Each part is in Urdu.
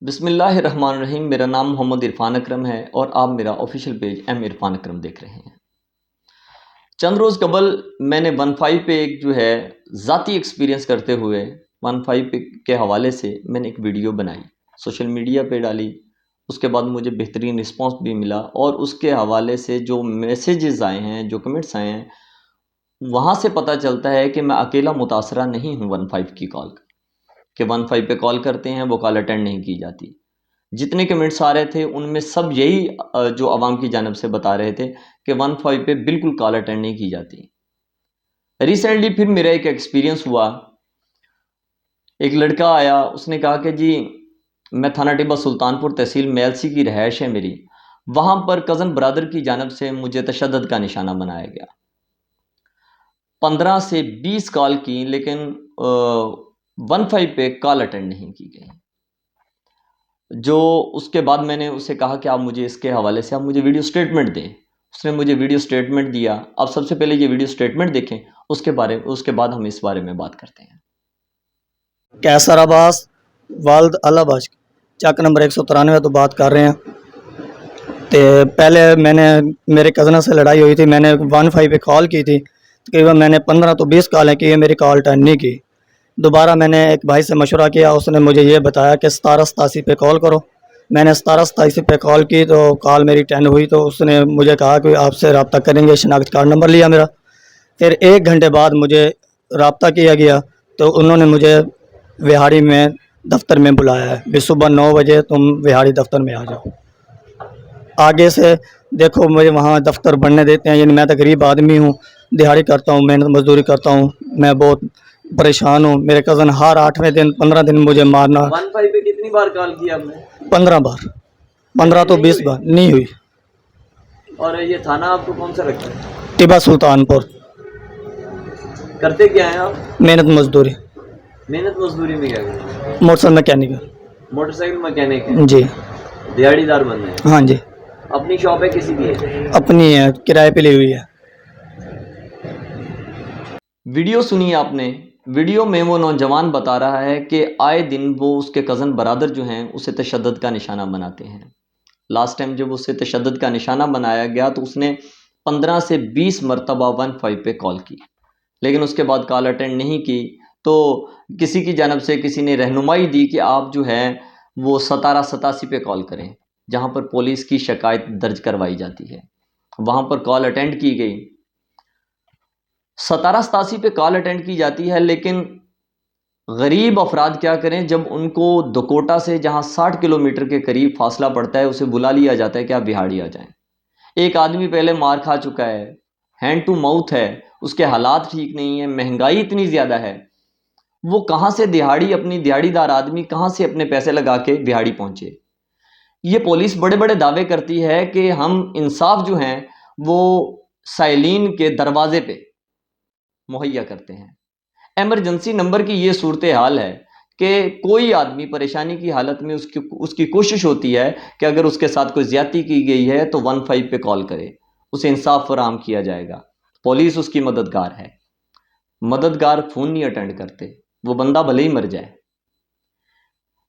بسم اللہ الرحمن الرحیم۔ میرا نام محمد عرفان اکرم ہے اور آپ میرا آفیشیل پیج ایم عرفان اکرم دیکھ رہے ہیں۔ چند روز قبل میں نے 15 پہ ایک جو ہے ذاتی ایکسپیرینس کرتے ہوئے 15 کے حوالے سے میں نے ایک ویڈیو بنائی، سوشل میڈیا پہ ڈالی۔ اس کے بعد مجھے بہترین رسپانس بھی ملا اور اس کے حوالے سے جو میسیجز آئے ہیں، جو کمنٹس آئے ہیں، وہاں سے پتہ چلتا ہے کہ میں اکیلا متاثرہ نہیں ہوں 15 کی کال کا، کہ 15 پہ کال کرتے ہیں وہ کال اٹینڈ نہیں کی جاتی۔ جتنے کمنٹس آ رہے تھے ان میں سب یہی جو عوام کی جانب سے بتا رہے تھے کہ 15 پہ بالکل کال اٹینڈ نہیں کی جاتی۔ ریسنٹلی پھر میرا ایک ایکسپیرینس ہوا، ایک لڑکا آیا، اس نے کہا کہ جی میں تھانہ ٹیبہ سلطان پور تحصیل میلسی کی رہائش ہے میری، وہاں پر کزن برادر کی جانب سے مجھے تشدد کا نشانہ بنایا گیا۔ 15 سے 20 کال کی لیکن 15 پہ کال اٹینڈ نہیں کی گئی۔ جو اس کے بعد میں نے اسے کہا کہ آپ مجھے اس کے حوالے سے آپ مجھے ویڈیو سٹیٹمنٹ دیں۔ اس نے مجھے ویڈیو سٹیٹمنٹ دیا۔ آپ سب سے پہلے یہ ویڈیو سٹیٹمنٹ دیکھیں، اس کے بعد ہم اس بارے میں بات کرتے ہیں۔ کیسر عباس والد اللہ بخش چک نمبر 193 تو بات کر رہے ہیں۔ تے پہلے میں نے میرے کزن سے لڑائی ہوئی تھی، میں نے 15 پہ کال کی تھی، تقریباً میں نے 15 تو 20 کالیں کی، میری کال اٹینڈ نہیں کی۔ دوبارہ میں نے ایک بھائی سے مشورہ کیا، اس نے مجھے یہ بتایا کہ 1787 پہ کال کرو۔ میں نے 1787 پہ کال کی تو کال میری اٹینڈ ہوئی، تو اس نے مجھے کہا کہ آپ سے رابطہ کریں گے، شناخت کارڈ نمبر لیا میرا۔ پھر 1 گھنٹے بعد مجھے رابطہ کیا گیا تو انہوں نے مجھے وہاڑی میں دفتر میں بلایا ہے کہ صبح 9 بجے تم وہاڑی دفتر میں آ جاؤ۔ آگے سے دیکھو مجھے وہاں دفتر بننے دیتے ہیں، یعنی میں تو غریب آدمی ہوں، دیہاڑی کرتا ہوں، محنت مزدوری کرتا ہوں، میں بہت پریشان ہوں۔ میرے کزن ہر 8ویں دن 15 دن مجھے مارنا۔ 15 پہ کتنی بار کال کی آپ نے؟ 15 بار، 15 تو 20 بار نہیں ہوئی۔ اور یہ تھانہ آپ کو کون سا لگتا ہے؟ ٹیبہ سلطان پور۔ کرتے کیا ہیں آپ؟ محنت مزدوری، محنت مزدوری میں کیا کرتے ہیں؟ Motor cycle mechanical. Motor cycle mechanic ہے؟ جی دیہڑی دار بننا ہے؟ ہاں جی، اپنی شاپ ہے کسی کی ہے؟ اپنی ہے، کرائے پہ لی ہوئی ہے۔ ویڈیو سنی آپ نے؟ ویڈیو میں وہ نوجوان بتا رہا ہے کہ آئے دن وہ اس کے کزن برادر جو ہیں اسے تشدد کا نشانہ بناتے ہیں۔ لاسٹ ٹائم جب اسے تشدد کا نشانہ بنایا گیا تو اس نے 15 سے 20 مرتبہ 15 پہ کال کی، لیکن اس کے بعد کال اٹینڈ نہیں کی۔ تو کسی کی جانب سے کسی نے رہنمائی دی کہ آپ جو ہے وہ 1787 پہ کال کریں، جہاں پر پولیس کی شکایت درج کروائی جاتی ہے۔ وہاں پر کال اٹینڈ کی گئی، 1787 پہ کال اٹینڈ کی جاتی ہے، لیکن غریب افراد کیا کریں جب ان کو دکوٹا سے جہاں 60 کلومیٹر کے قریب فاصلہ پڑتا ہے اسے بلا لیا جاتا ہے کہ آپ بہاڑی آ جائیں۔ ایک آدمی پہلے مار کھا چکا ہے، ہینڈ ٹو ماؤتھ ہے، اس کے حالات ٹھیک نہیں ہیں، مہنگائی اتنی زیادہ ہے، وہ کہاں سے اپنی دیہڑی دار آدمی کہاں سے اپنے پیسے لگا کے بہاڑی پہنچے؟ یہ پولیس بڑے بڑے دعوے کرتی ہے کہ ہم انصاف جو ہیں وہ سائلین کے دروازے پہ مہیا کرتے ہیں۔ ایمرجنسی نمبر کی یہ صورتحال ہے کہ کوئی آدمی پریشانی کی حالت میں اس کی کوشش ہوتی ہے کہ اگر اس کے ساتھ کوئی زیادتی کی گئی ہے تو 15 پہ کال کرے، اسے انصاف فراہم کیا جائے گا۔ پولیس اس کی مددگار ہے، مددگار فون نہیں اٹینڈ کرتے، وہ بندہ بھلے ہی مر جائے۔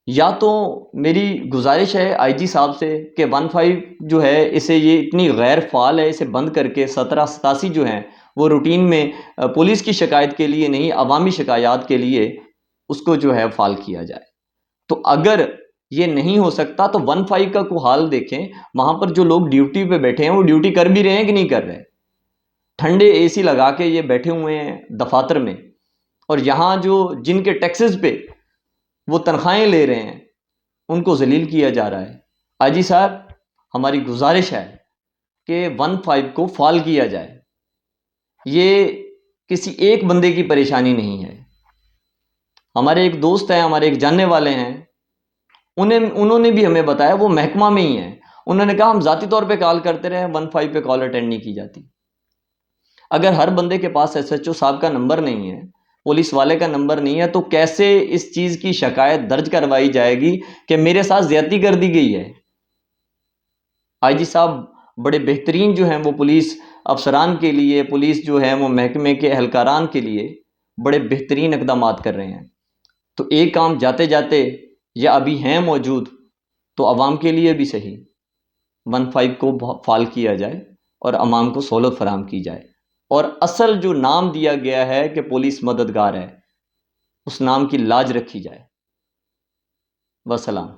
یا تو میری گزارش ہے آئی جی صاحب سے کہ 15 جو ہے اسے یہ اتنی غیر فعال ہے، اسے بند کر کے 1787 جو ہیں وہ روٹین میں پولیس کی شکایت کے لیے نہیں، عوامی شکایات کے لیے اس کو جو ہے فعال کیا جائے۔ تو اگر یہ نہیں ہو سکتا تو 15 کا کو حال دیکھیں، وہاں پر جو لوگ ڈیوٹی پہ بیٹھے ہیں وہ ڈیوٹی کر بھی رہے ہیں کہ نہیں کر رہے؟ ٹھنڈے اے سی لگا کے یہ بیٹھے ہوئے ہیں دفاتر میں، اور یہاں جن کے ٹیکسز پہ وہ تنخواہیں لے رہے ہیں ان کو ذلیل کیا جا رہا ہے۔ آئی جی صاحب ہماری گزارش ہے کہ 15 کو فعال کیا جائے، یہ کسی ایک بندے کی پریشانی نہیں ہے۔ ہمارے ایک دوست ہیں، ہمارے ایک جاننے والے ہیں، انہوں نے بھی ہمیں بتایا، وہ محکمہ میں ہی ہیں، انہوں نے کہا ہم ذاتی طور پہ کال کرتے رہے، 15 پہ کال اٹینڈ نہیں کی جاتی۔ اگر ہر بندے کے پاس ایس ایچ او صاحب کا نمبر نہیں ہے، پولیس والے کا نمبر نہیں ہے، تو کیسے اس چیز کی شکایت درج کروائی جائے گی کہ میرے ساتھ زیادتی کر دی گئی ہے؟ آئی جی صاحب بڑے بہترین جو ہیں وہ پولیس افسران کے لیے، پولیس جو ہے وہ محکمے کے اہلکاران کے لیے بڑے بہترین اقدامات کر رہے ہیں۔ تو ایک کام جاتے جاتے یا ابھی ہیں موجود تو عوام کے لیے بھی صحیح 15 کو فال کیا جائے اور عوام کو سہولت فراہم کی جائے، اور اصل جو نام دیا گیا ہے کہ پولیس مددگار ہے، اس نام کی لاج رکھی جائے۔ وسلام۔